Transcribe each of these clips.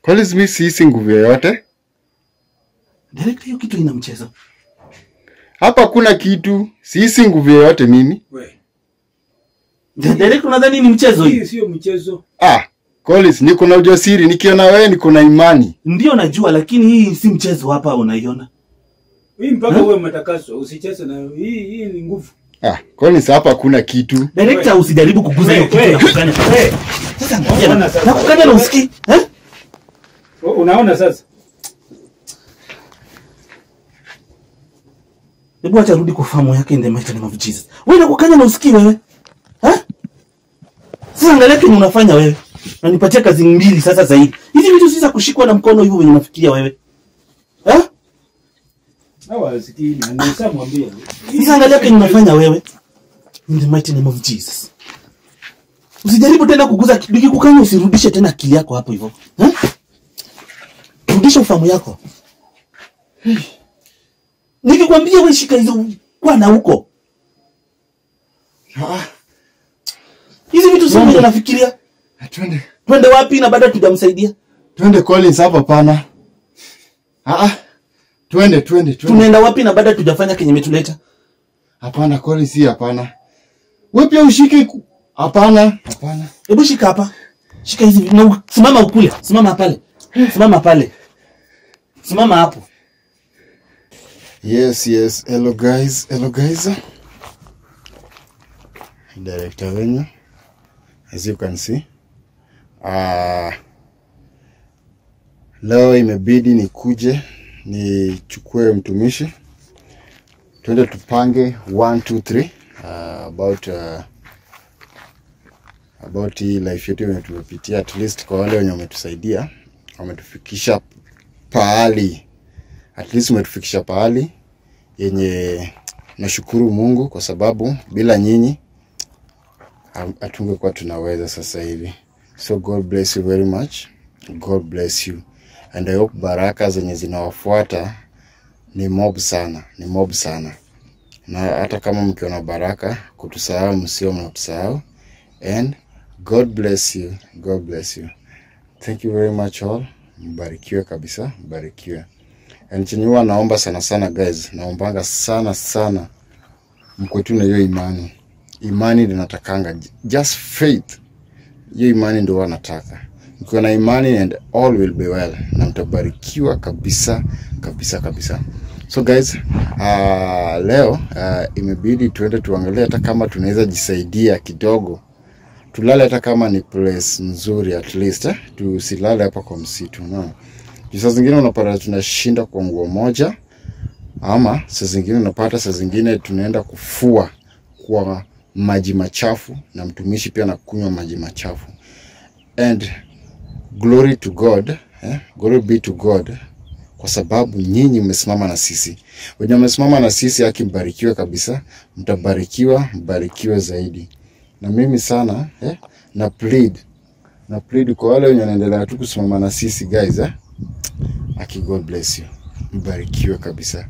Collins mimi si nguvu yoyote. Director, hiyo kitu ina mchezo. Hapa kuna kitu, si nguvu yoyote mimi. Wewe. Director, unadhani ni mchezo hii? Hii sio mchezo. Collins, niko na ujasiri, nikiona wewe niko na imani. Ndio najua, lakini hii si mchezo hapa unaiona. Hii mpaka wewe mtakaso, usicheze na hii ni nguvu. Collins hapa kuna kitu. Director, usijaribu kuguza hiyo kitu na kukanya. Sasa ngoja na kukanya na usikii. Unaona sasa? Hebu acha rudi kwa fahamu yake in the mighty name of Jesus. Wewe unakukanya na usikii wewe? Sasa angalia kile unafanya wewe. Na nipatie kazi mbili sasa zaidi. Hizi vitu si za kushikwa na mkono hivyo wenye unafikiria wewe. Hawa sikii na nisamwambia. Sasa angalia kile unafanya wewe. In the mighty name of Jesus. Usijaribu tena kuguza kitu kukanya, usirudishe tena akili yako hapo hivyo. Rudisha ufahamu yako. Nikikwambia wewe shika hizo kwa na huko. Hizi vitu sio mimi nafikiria. Twende wapi na baada tujamsaidia? Twende Collins hapa pana. Twende. Tunaenda wapi na baada tujafanya kenye metuleta? Hapana Collins, hapana. Wewe pia ushike. Hapana. Hebu shika hapa. Shika hizi na simama ukule. Simama pale. Simama hapo. Yes. Hello guys. Director wenyu. As you can see. Leo imebidi nikuje nichukue mtumishi. Twende tupange 1 2 3 about hii life yetu yenye tumepitia, at least kwa wale wenye wametusaidia, wametufikisha pahali. At least umetufikisha pahali yenye nashukuru Mungu, kwa sababu bila nyinyi hatungekuwa tunaweza sasa hivi. So God bless you very much. God bless you. And I hope baraka zenye zinawafuata ni mob sana. Na hata kama mkiona baraka, kutusahau msio mnatusahau. And God bless you. Thank you very much all. Mbarikiwe kabisa, mbarikiwe. And chenye naomba sana guys, naombanga sana mkwetu na hiyo imani. Imani ndio natakanga, just faith. Hiyo imani ndio wanataka. Mkiwa na imani and all will be well, na mtabarikiwa kabisa. So guys, leo imebidi tuende tuangalie hata kama tunaweza jisaidia kidogo. Tulale hata kama ni place nzuri at least, tusilale hapa kwa msitu, no. Saa zingine unapata tunashinda kwa nguo moja, ama saa zingine unapata saa zingine tunaenda kufua kwa maji machafu, na mtumishi pia anakunywa maji machafu. And glory to God, glory be to God, kwa sababu nyinyi mmesimama na sisi. Wenye mmesimama na sisi akimbarikiwe kabisa, mtabarikiwa, mbarikiwe zaidi. Na mimi sana na plead kwa wale wenye wanaendelea tu kusimama na sisi guys, God bless you. Mbarikiwe kabisa.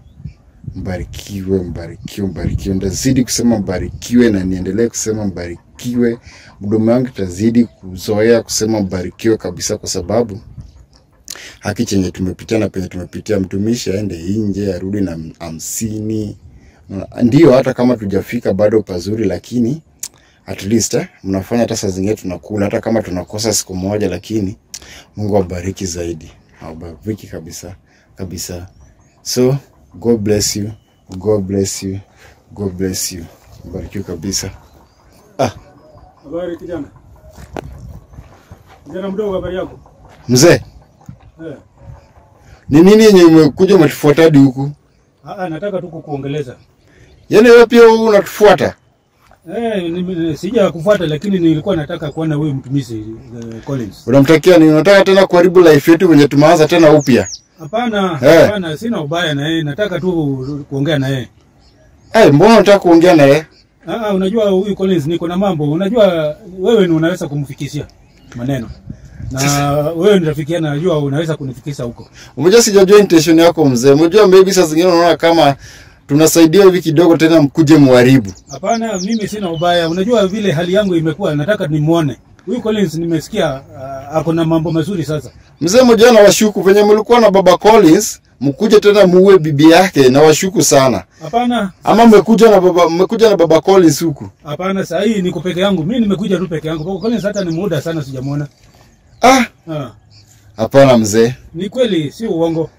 Mbarikiwe. Ndazidi kusema mbarikiwe, na niendelee kusema mbarikiwe. Mdomo wangu tazidi kuzoea kusema mbarikiwe kabisa, kwa sababu haki chenye tumepitia na penye tumepitia, mtumishi aende nje arudi na 50. Ndio hata kama tujafika bado pazuri, lakini at least mnafanya hata saa zingine tunakula, hata kama tunakosa siku moja, lakini Mungu awabariki zaidi. Awabariki kabisa. So God bless you. Mbarikiwe kabisa. Habari kijana. Kijana mdogo, habari yako? Mzee. Ni nini yenye umekuja umetufuata hadi huku? Nataka tu kukuongeleza. Yaani wewe pia unatufuata? Sija kufuata, lakini nilikuwa nataka kuona wewe mtumishi Collins. Unamtakia ni unataka tena kuharibu life yetu wenye tumeanza tena upya? Hapana, sina ubaya na yeye, nataka tu kuongea na yeye. Mbona unataka kuongea na yeye? Unajua huyu Collins niko na mambo. Unajua wewe ni unaweza kumfikishia maneno. Na wewe ni rafiki yangu, najua unaweza kunifikisha huko. Umejua sijajua intention yako mzee. Umejua maybe saa zingine unaona kama tunasaidia hivi kidogo tena mkuje muharibu. Hapana, mimi sina ubaya. Unajua vile hali yangu imekuwa, nataka nimuone. Huyu Collins nimesikia ako na mambo mazuri sasa. Mzee mmoja na washuku venye mlikuwa na baba Collins, mkuje tena muue bibi yake na washuku sana. Hapana. Ama mmekuja na baba Collins huku? Hapana, sasa hii niko peke yangu. Mimi nimekuja tu peke yangu. Baba Collins hata ni muda sana sijamuona. Hapana mzee. Ni kweli, si uongo.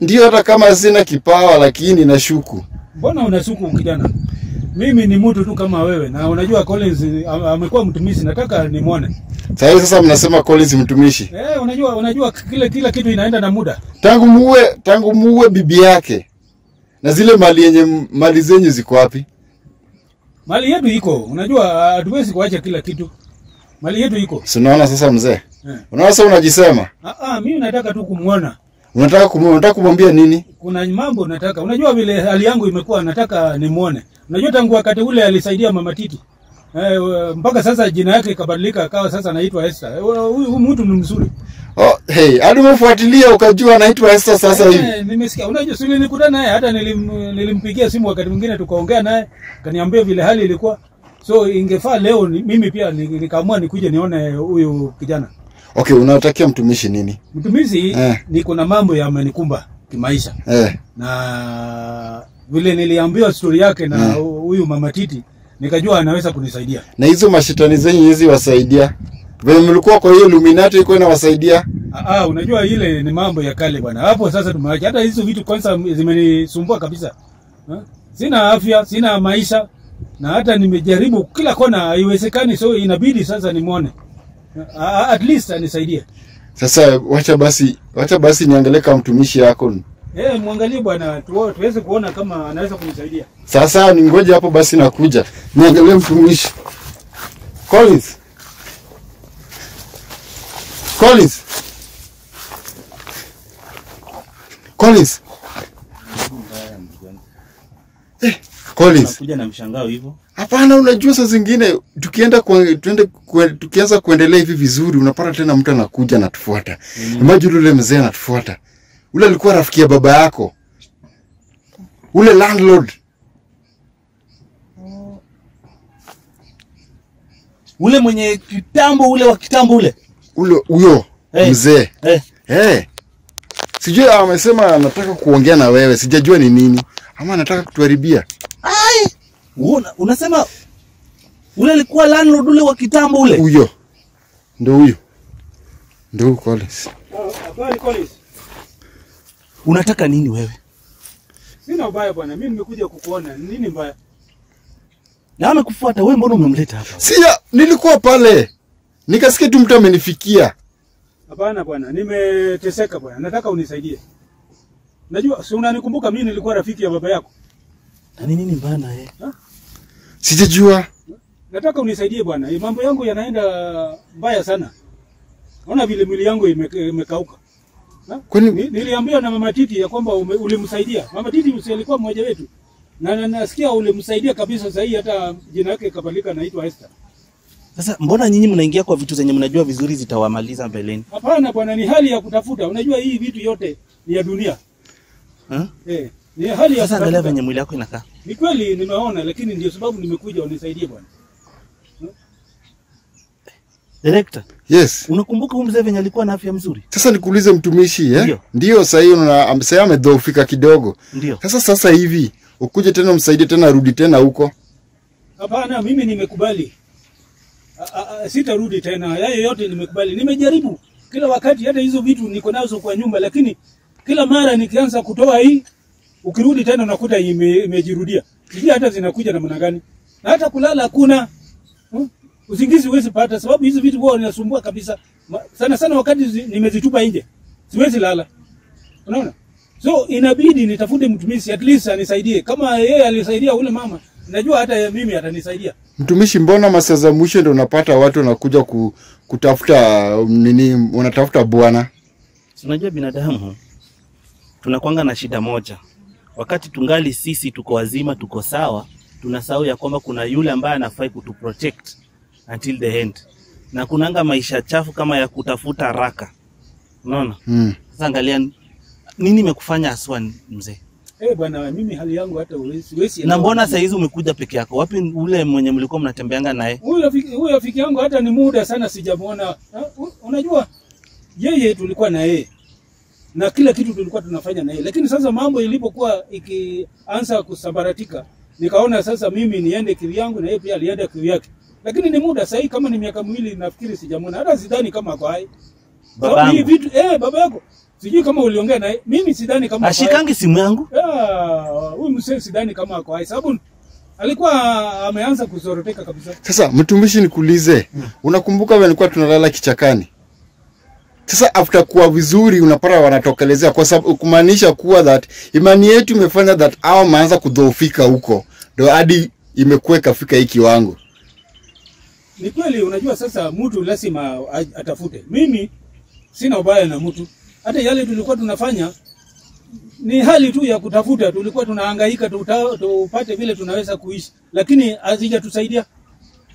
Ndio, hata kama sina kipawa lakini nashuku. Mbona unashuku kijana? Mimi ni mtu tu kama wewe na unajua Collins amekuwa mtumishi, nataka nimuone. Sasa mnasema Collins mtumishi? Unajua kila kitu inaenda na muda. Tangu muue bibi yake. Na zile mali zenyu ziko wapi? Mali yetu iko. Unajua hatuwezi kuacha kila kitu. Mali yetu iko. Si unaona sasa mzee? Unaona sasa unajisema? Mimi nataka tu kumuona. Unataka kumwambia nini? Kuna mambo nataka. Unajua vile hali yangu imekuwa, nataka nimuone. Unajua tangu wakati ule alisaidia Mama Titi. Mpaka sasa jina yake ikabadilika akawa sasa anaitwa Esther. Huyu mtu ni mzuri. Hadi umefuatilia ukajua anaitwa Esther sasa hivi. Nimesikia. Unajua sisi nilikutana naye, hata nilimpigia simu wakati mwingine tukaongea naye, kaniambia vile hali ilikuwa. So ingefaa leo mimi pia nikaamua nikuje nione huyu kijana. Okay, unatakia mtumishi nini? Mtumishi niko na mambo yamenikumba kimaisha. Na vile niliambiwa story yake na huyu Mama Titi, nikajua anaweza kunisaidia. Na hizo mashetani zenyu hizi wasaidia? Vile mlikuwa kwa hiyo Illuminati iko inawasaidia? Unajua ile ni mambo ya kale bwana. Hapo sasa tumeacha. Hata hizo vitu kwanza zimenisumbua kabisa. Sina afya, sina maisha, na hata nimejaribu kila kona haiwezekani, so inabidi sasa nimuone. At least anisaidie. Sasa wacha basi niangalie kama mtumishi yako. Muangalie bwana, tuweze kuona kama anaweza kunisaidia. Sasa ningoje hapo basi nakuja. Niangalie mtumishi. Collins. Collins. Unakuja na mshangao hivyo? Hapana, unajua saa zingine tukianza kuendelea hivi vizuri unapata tena mtu anakuja anatufuata. Imagine yule mzee anatufuata. Ule alikuwa rafiki ya baba yako. Ule landlord. Ule mwenye kitambo, ule wa kitambo ule. Huyo mzee. Sijui amesema anataka kuongea na wewe. Sijajua ni nini. Ama anataka kutuharibia. Unasema ule alikuwa landlord ule wa kitambo ule? Huyo. Ndio Collins. Collins. Unataka nini wewe? Sina ubaya bwana, mimi nimekuja kukuona. Nini mbaya? Na amekufuata wewe, mbona umemleta hapa? Nilikuwa pale. Nikasikia tu mtu amenifikia. Hapana bwana, nimeteseka bwana. Nataka unisaidie. Najua si unanikumbuka mimi nilikuwa rafiki ya baba yako. Na nini mbaya na yeye? Sijajua. Nataka unisaidie bwana. Mambo yangu yanaenda mbaya sana. Naona vile mwili yangu imekauka. Kwani niliambiwa na Mama Titi ya kwamba ulimsaidia. Mama Titi alikuwa mmoja wetu. Na nasikia ulimsaidia kabisa, sasa hii hata jina lake kabadilika anaitwa Esther. Sasa mbona nyinyi mnaingia kwa vitu zenye mnajua vizuri zitawamaliza mbeleni? Hapana bwana, ni hali ya kutafuta. Unajua hii vitu yote ni ya dunia. Ni hali ya sasa angalia venye mwili wako inakaa. Ni kweli nimeona, lakini ndio sababu nimekuja unisaidie bwana. Director. Yes. Unakumbuka huyu mzee venye alikuwa na afya mzuri? Sasa nikuulize mtumishi, Ndio sasa hiyo amesema amedhoofika kidogo. Ndio. Sasa hivi ukuje tena msaidie tena rudi tena huko. Hapana, mimi nimekubali. Sitarudi tena. Hayo yote nimekubali. Nimejaribu kila wakati, hata hizo vitu niko nazo kwa nyumba, lakini kila mara nikianza kutoa hii, ukirudi tena unakuta imejirudia. Sijui hata zinakuja namna gani. Na hata kulala hakuna. Usingizi huwezi pata sababu hizo vitu huwa vinasumbua kabisa. Sana wakati nimezitupa nje. Siwezi lala. Unaona? So inabidi nitafute mtumishi at least anisaidie. Kama yeye alisaidia ule mama, najua hata mimi atanisaidia. Mtumishi, mbona masaa za mwisho ndio unapata watu wanakuja kutafuta nini, unatafuta bwana? Unajua binadamu tunakuanga na shida moja. Wakati tungali sisi tuko wazima, tuko sawa, tunasahau ya kwamba kuna yule ambaye anafai kutuprotect until the end. Na kunanga maisha chafu kama ya kutafuta haraka. Unaona? Sasa angalia nini imekufanya aswa mzee? Bwana, mimi hali yangu hata huwezi. Na mbona saa hizi umekuja peke yako? Wapi ule mwenye mlikuwa mnatembeanga naye? Huyo rafiki yangu hata ni muda sana sijamuona. Unajua yeye tulikuwa na yeye. Na kila kitu tulikuwa tunafanya na yeye. Lakini sasa mambo ilipokuwa ikianza kusambaratika, nikaona sasa mimi niende kivyangu na yeye pia alienda kivyake. Lakini ni muda sasa, kama ni miaka miwili nafikiri sijamuona. Hata sidhani kama kwa hai. Baba Hii vitu baba yako. Sijui kama uliongea naye. Mimi sidhani kama ashikangi simu yangu. Huyu mzee sidhani kama kwa hai. Sababu alikuwa ameanza kuzoroteka kabisa. Sasa mtumishi, nikuulize, unakumbuka vile nilikuwa tunalala kichakani? Sasa after kuwa vizuri unapata wanatokelezea, kwa sababu kumaanisha kuwa that imani yetu imefanya that hao maanza kudhoofika huko. Ndio hadi imekuwa kafika hiki kiwango. Ni kweli, unajua sasa mtu lazima atafute. Mimi sina ubaya na mtu. Hata yale tulikuwa tunafanya ni hali tu ya kutafuta, tulikuwa tunahangaika tupate vile tunaweza kuishi, lakini hazijatusaidia.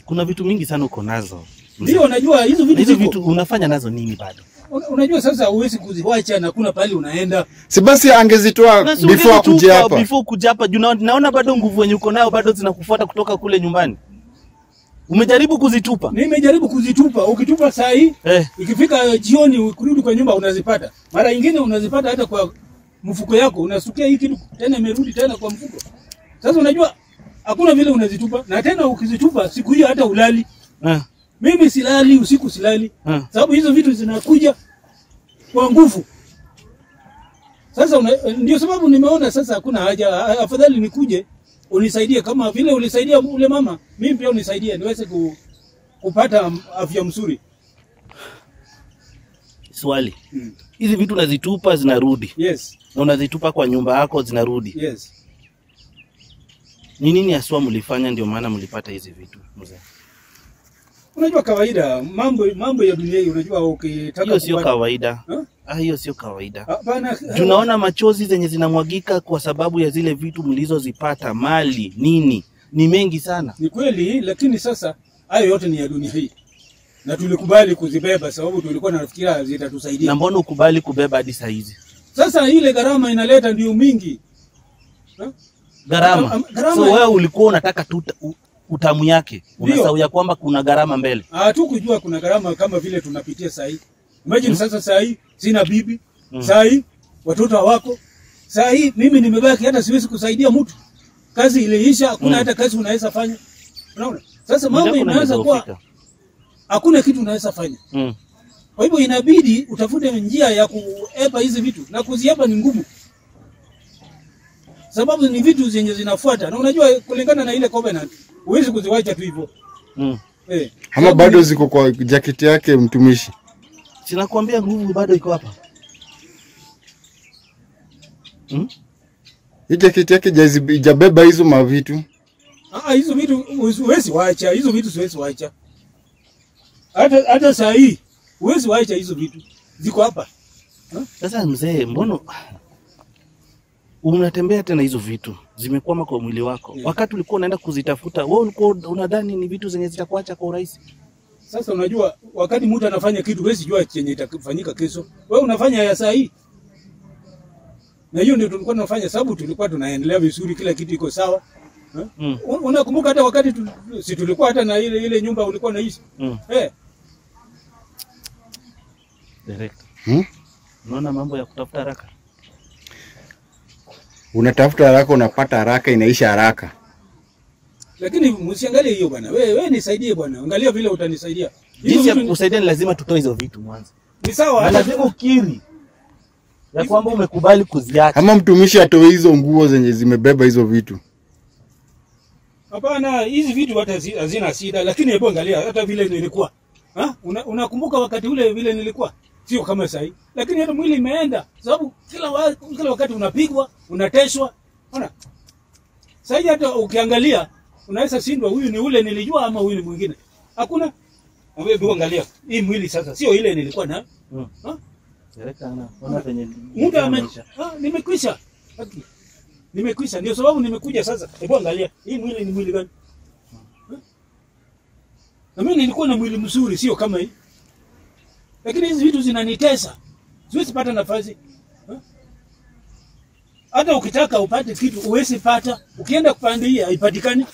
Kuna vitu mingi sana uko nazo. Ndio, unajua hizo vitu unafanya nazo nini bado? Unajua sasa huwezi kuziwacha na kuna pale unaenda. Si basi angezitoa before kuja hapa. Before kuja hapa, naona bado nguvu yenye uko nayo bado zinakufuata kutoka kule nyumbani. Umejaribu kuzitupa? Nimejaribu kuzitupa. Ukitupa saa hii, ikifika jioni ukirudi kwa nyumba unazipata. Mara nyingine unazipata hata kwa mfuko yako, unasukia hii kitu tena imerudi tena kwa mfuko. Sasa unajua hakuna vile unazitupa, na tena ukizitupa siku hiyo hata ulali. Mimi silali usiku, silali. Sababu hizo vitu zinakuja kwa nguvu. Sasa ndio sababu nimeona sasa hakuna haja, afadhali nikuje unisaidie kama vile ulisaidia ule mama, mimi pia unisaidie niweze kupata afya mzuri. Swali. Hizi vitu unazitupa zinarudi. Yes. Na unazitupa kwa nyumba yako zinarudi. Yes. Ni nini haswa mlifanya ndio maana mlipata hizi vitu mzee? Unajua kawaida mambo ya dunia hii, unajua ukitaka hiyo sio kawaida. Hiyo sio kawaida. Hapana. Tunaona machozi zenye zinamwagika kwa sababu ya zile vitu mlizozipata, mali, nini. Ni mengi sana. Ni kweli, lakini sasa hayo yote ni ya dunia hii. Na tulikubali kuzibeba sababu tulikuwa nafikiria zitatusaidia. Na mbona ukubali kubeba hadi saa hizi? Sasa ile gharama inaleta ndio mingi. Gharama. So wewe ulikuwa unataka tu utamu yake. Unasahau ya kwamba kuna gharama mbele. Hatukujua kuna gharama kama vile tunapitia saa hii. Imagine sasa saa hii sina bibi, saa hii watoto wako. Saa hii mimi nimebaki hata siwezi kusaidia mtu. Kazi iliisha, hakuna hata kazi unaweza fanya. Unaona? Sasa mambo inaanza kuwa hakuna kitu unaweza fanya. Kwa hivyo inabidi utafute njia ya kuepa hizi vitu, na kuziepa ni ngumu. Sababu ni vitu zenye zinafuata. Na unajua kulingana na ile covenant, huwezi kuziwacha tu hivyo. Ama bado ziko kwa jaketi yake mtumishi. Sinakwambia nguvu bado iko hapa. Hii jaketi yake jabeba hizo mavitu. Hizo vitu huwezi waacha, hizo vitu siwezi waacha. Hata saa hii huwezi waacha hizo vitu. Ziko hapa. Sasa mzee, mbona unatembea tena hizo vitu? Zimekwama kwa mwili wako. Wakati ulikuwa unaenda kuzitafuta, wewe ulikuwa unadhani ni vitu zenye zitakuacha kwa urahisi? Sasa unajua wakati mtu anafanya kitu huwezi jua chenye itakufanyika kesho. Wewe unafanya ya saa hii. Na hiyo ndio tulikuwa tunafanya sababu tulikuwa tunaendelea vizuri, kila kitu iko sawa. Unakumbuka hata wakati si tulikuwa hata na ile nyumba ulikuwa unaishi? Director. Unaona mambo ya kutafuta haraka? Unatafuta haraka, unapata haraka, inaisha haraka. Lakini msiangalie hiyo bwana. Wewe nisaidie bwana. Angalia vile utanisaidia. Jinsi ya kusaidia ni lazima tutoe hizo vitu mwanzo. Ni sawa. Lazima ukiri ya kwamba umekubali kuziacha. Kama mtumishi atoe hizo nguo zenye zimebeba hizo vitu. Hapana, hizi vitu hata hazina shida, lakini hebu angalia hata vile nilikuwa. Unakumbuka wakati ule vile nilikuwa? Sio kama sasa hivi. Lakini hata mwili imeenda sababu kila wakati unapigwa, unateswa. Unaona? Sasa hata ukiangalia unaweza shindwa huyu ni ule nilijua ama huyu ni mwingine. Hakuna. Wewe angalia. Hii mwili sasa sio ile nilikuwa na. Muda nimekwisha. Nimekwisha. Ndio sababu nimekuja sasa. Hebu angalia. Hii mwili ni mwili gani? Na mimi nilikuwa na mwili mzuri sio kama hii. Lakini hizi vitu zinanitesa. Siwezi pata nafasi. Hata ukitaka upate kitu uwezi pata. Ukienda kupanda hii haipatikani.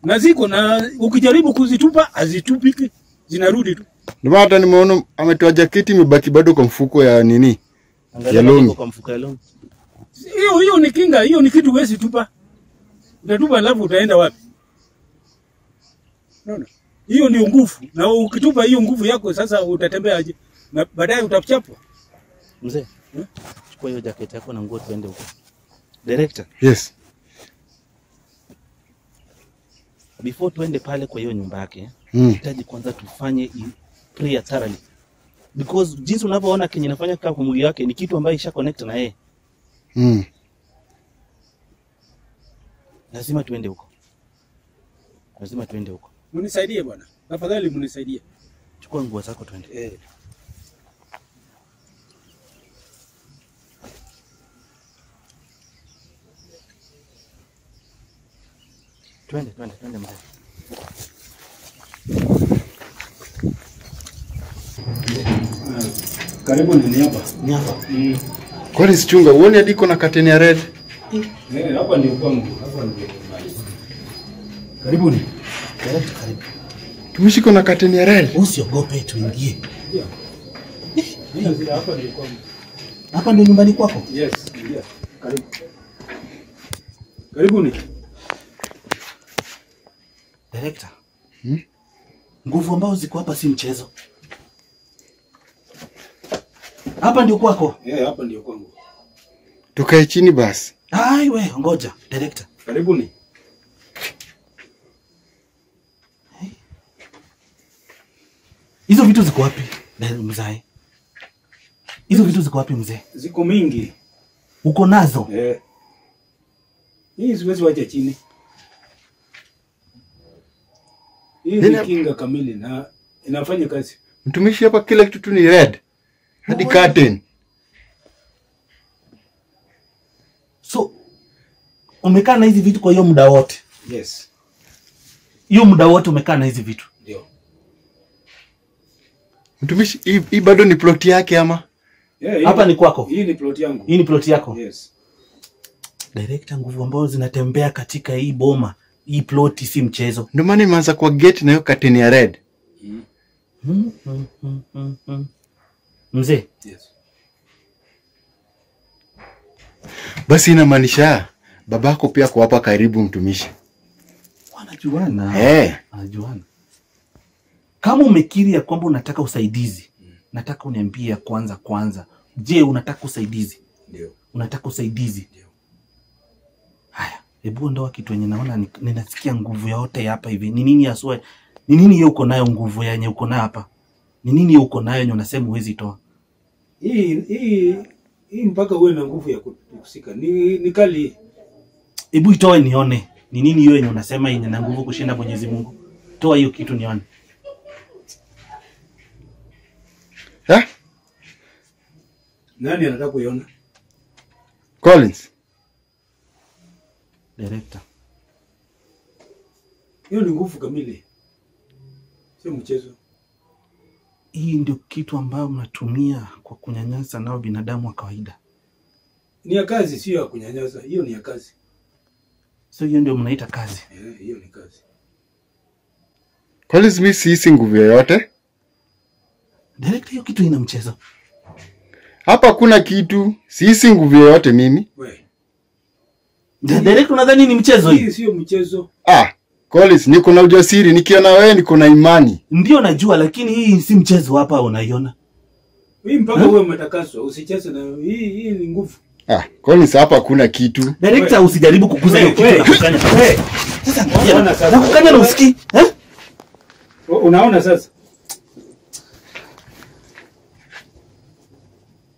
Na ziko na ukijaribu kuzitupa hazitupiki. Zinarudi tu. Ndio hata nimeona ametoa jaketi imebaki bado kwa mfuko ya nini? Angalia longi. kwa mfuko ya longi. Hiyo ni kinga, hiyo ni kitu huwezi tupa. Utatupa alafu utaenda wapi? Unaona? Hiyo ni nguvu. Na ukitupa hiyo nguvu yako sasa utatembea aje? Na baadaye utachapwa. Mzee. Chukua hiyo jacket yako na nguo tuende huko. Director. Yes. Before tuende pale kwa hiyo nyumba yake, hitaji kwanza tufanye prayer thoroughly. Because jinsi unavyoona kenye nafanya kwa mwili wake ni kitu ambayo isha connect na yeye. Lazima tuende huko. Lazima tuende huko. Munisaidie bwana. Tafadhali munisaidie. Chukua nguo zako tuende. Twende mzee. Karibu ni hapa. Ni hapa. Kwani sichunga uone hadi iko na curtain ya red. Hapa ndio kwangu. Hapa ndio. Karibuni. Karibu. Tumeshiko na curtain ya red. Usiogope tuingie. Mimi hapa ndio kwangu. Hapa ndio nyumbani kwako? Yes, yes. Karibu. Karibuni. Director. Nguvu ambazo ziko hapa si mchezo. Hapa ndio kwako? Hapa ndio kwangu. Tukae chini basi. Ai we, ngoja, director. Karibuni. Hizo vitu ziko wapi? Mzee. Hizo vitu ziko wapi mzee? Ziko mingi. Uko nazo? Hii siwezi wacha chini. Hii ni kinga kamili na inafanya kazi. Mtumishi hapa kila kitu tu ni red. Hadi curtain. So umekaa na hizi vitu kwa hiyo muda wote? Yes. Hiyo muda wote umekaa na hizi vitu? Ndio. Mtumishi hii bado ni plot yake ama? Hapa ni kwako? Hii ni plot yangu. Hii ni plot yako? Yes. Director, nguvu ambazo zinatembea katika hii boma, hii plot si mchezo. Ndio maana imeanza kwa gate na hiyo curtain ya red. Mzee. Yes. Basi inamaanisha babako pia kwa hapa karibu mtumishi. Wanajuana. Wanajuana. Kama umekiri ya kwamba unataka usaidizi, nataka uniambie kwanza. Je, unataka usaidizi? Ndio. Unataka usaidizi? Ndio. Haya, hebu ondoa kitu yenye naona ninasikia nguvu yote hapa hivi. Ni nini aswa? Ni nini hiyo uko nayo nguvu yenye uko nayo hapa? Ni nini hiyo uko nayo yenye unasema huwezi toa? Hii mpaka uwe na nguvu ya kusika. Ni kali. Hebu itoe nione. Ni nini hiyo yenye unasema yenye na nguvu kushinda Mwenyezi Mungu? Toa hiyo kitu nione. Nani anataka kuiona? Collins. Director. Hiyo ni nguvu kamili. Sio mchezo. Hii ndio kitu ambayo mnatumia kwa kunyanyasa nao binadamu wa kawaida. Ni ya kazi, sio ya kunyanyasa. Hiyo ni ya kazi. So hiyo ndio mnaita kazi? Hiyo ni kazi. Collins, mimi si nguvu yoyote. Director, hiyo kitu ina mchezo. Hapa kuna kitu, si nguvu yoyote mimi. Director, unadhani ni mchezo hii? Hii sio mchezo. Collins, niko na ujasiri, nikiona wewe niko na imani. Ndio najua, lakini hii si mchezo hapa unaiona. Hii mpaka uwe umetakaswa, usicheze na hii ni nguvu. Collins, hapa kuna kitu. Director, usijaribu kukuza hiyo kitu na kukanya. Sasa unaona sasa. Na kukanya na usikii? Unaona sasa?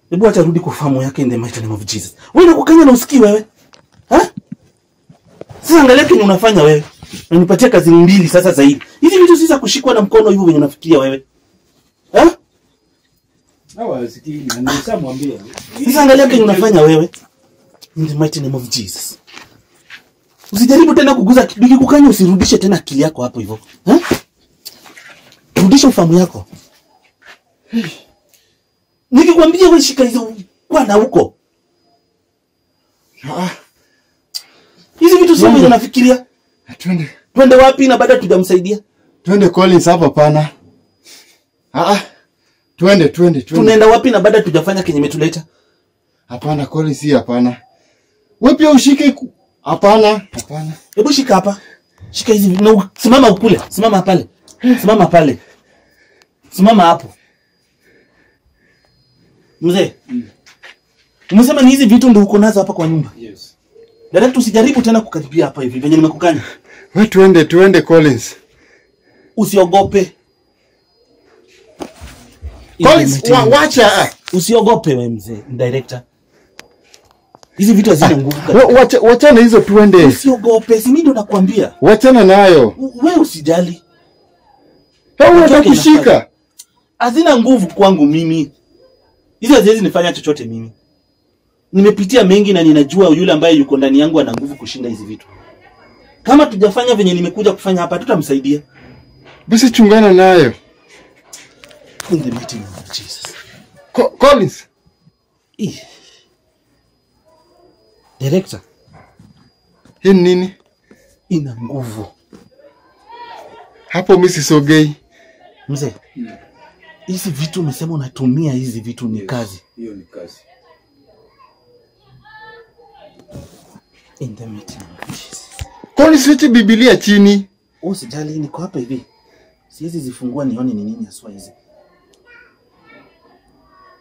Hebu acha rudi kufahamu yake in the mighty name of Jesus. Wewe unakukanya na usikii wewe? Sasa angalia kile unafanya wewe. Unanipatia kazi mbili sasa zaidi. Hizi vitu si za kushikwa na mkono hivyo wenye unafikiria wewe. Hawa sikii na nisamwambia. Sasa angalia kile unafanya wewe. In the mighty name of Jesus. Usijaribu tena kuguza nikikukanya, usirudishe tena akili yako hapo hivyo. Rudisha ufahamu yako. Nikikwambia wewe shika hizo kwa na huko. Hizi vitu sio mimi nafikiria. Twende wapi na baada tujamsaidia? Twende Collins hapa pana. Twende. Tunaenda wapi na baada tujafanya kenye metuleta? Hapana Collins, hii hapana. Wewe pia ushike. Hapana. Hebu shika hapa. Shika hizi na simama ukule. Simama pale. Simama hapo. Mzee. Umesema ni hizi vitu ndio uko nazo hapa kwa nyumba? Yes. Dada, usijaribu tena kukaribia hapa hivi venye nimekukanya. Wewe twende Collins. Usiogope. Collins, wacha. Usiogope wewe mzee, director. Hizi vitu hazina nguvu. Wachana hizo twende. Usiogope, si mimi ndo nakwambia. Wachana nayo. Wewe usijali. Wewe utakushika. Hazina nguvu kwangu mimi. Hizi haziwezi nifanya chochote mimi. Nimepitia mengi na ninajua yule ambaye yuko ndani yangu ana nguvu kushinda hizi vitu. Kama tujafanya venye nimekuja kufanya hapa, tutamsaidia. Basi chungana nayo. In the mighty name of Jesus. Collins. Director. Hii nini? Ina nguvu. Hapo mimi sisogei. Mzee. Hizi vitu umesema unatumia hizi vitu ni kazi. Hiyo ni kazi. In the mighty name of Jesus. Collins, leti Biblia chini. Usijali, niko hapa hivi. Siwezi zifungua nione ni nini haswa hizi.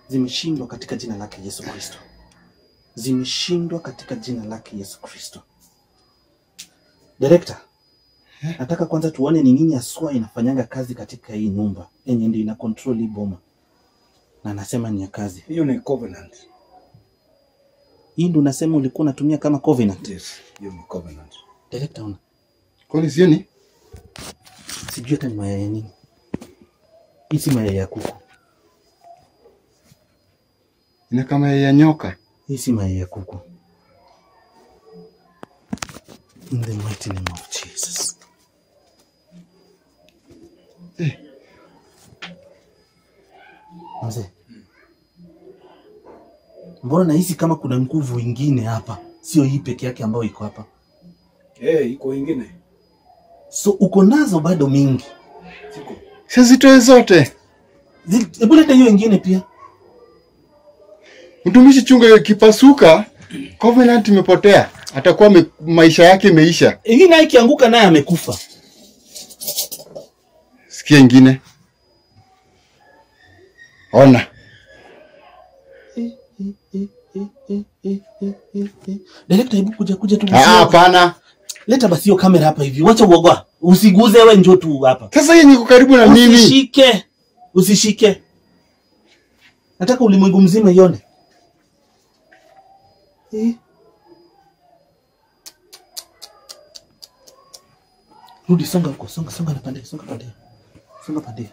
Zimeshindwa katika jina lake Yesu Kristo. Zimeshindwa katika jina lake Yesu Kristo. Director, nataka kwanza tuone ni nini haswa inafanyanga kazi katika hii nyumba yenye ndio ina control hii boma. Na nasema ni ya kazi. Hiyo ni covenant. Hii ndio unasema ulikuwa unatumia kama covenant. Yes, hiyo ni covenant. Director, una Collins, hiyo ni? sijui hata ni mayai nini. Hii si mayai ya kuku. Ina kama ya nyoka. Hii si mayai ya kuku. In the mighty name of Jesus. Mzee. Mbona nahisi kama kuna nguvu ingine hapa? Sio hii peke yake ambayo iko hapa. Iko ingine. So uko nazo bado mingi. Siko. Sizitoe zote. Hebu leta hiyo ingine pia. Mtumishi, chunga hiyo, kipasuka covenant imepotea. Atakuwa maisha yake imeisha. Ingine ikianguka naye amekufa. Sikia ingine. Ona. Director, hebu kuja tu. Hapana. Leta basi hiyo kamera hapa hivi. Wacha uogoa. Usiguze wewe, njoo tu hapa. Sasa yeye niko karibu na mimi. Usishike. Nataka ulimwengu mzima ione. Rudi, songa huko, songa na pande, songa pande.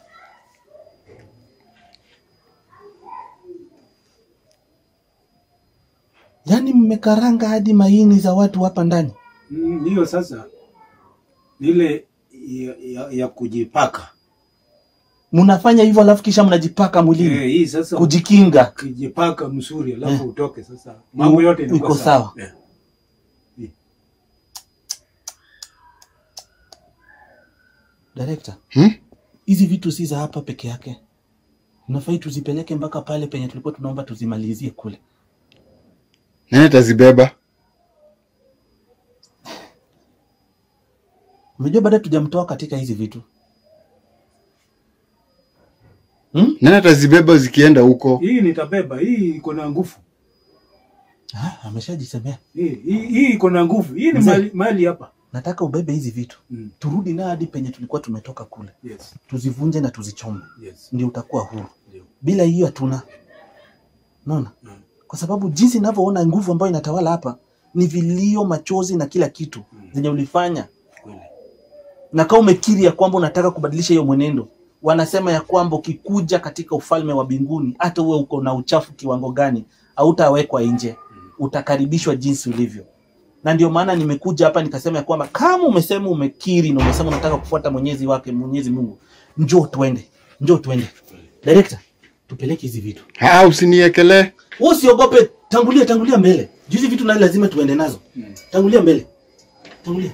Yaani mmekaranga hadi maini za watu hapa ndani. Hiyo sasa ile ya kujipaka. Mnafanya hivyo alafu kisha mnajipaka mwilini. Hii sasa kujikinga. Kujipaka mzuri alafu utoke sasa. Mambo yote iko sawa. Director. Hizi vitu si za hapa peke yake. Unafai tuzipeleke mpaka pale penye tulikuwa tunaomba tuzimalizie kule. Nani atazibeba? Umejua baada tujamtoa katika hizi vitu. Nani atazibeba zikienda huko? Hii nitabeba, hii iko na nguvu. Ameshajisemea. Hii iko na nguvu. Hii ni mali hapa. Nataka ubebe hizi vitu. Turudi na hadi penye tulikuwa tumetoka kule. Yes. Tuzivunje na tuzichome. Yes. Ndio utakuwa huru. Bila hiyo hatuna. Unaona? Kwa sababu jinsi ninavyoona nguvu ambayo inatawala hapa ni vilio, machozi na kila kitu zenye ulifanya. Na kama umekiri ya kwamba unataka kubadilisha hiyo mwenendo, wanasema ya kwamba ukikuja katika ufalme wa mbinguni, hata uwe uko na uchafu kiwango gani, hautawekwa nje, utakaribishwa jinsi ulivyo. Na ndio maana nimekuja hapa nikasema ya kwamba kama umesema umekiri na umesema unataka kufuata Mwenyezi Mungu, njoo twende. Director, tupeleke hizi vitu. Usiniekelee. Usiogope, tangulia mbele. Juzi vitu nani lazima tuende nazo. Tangulia mbele. Tangulia.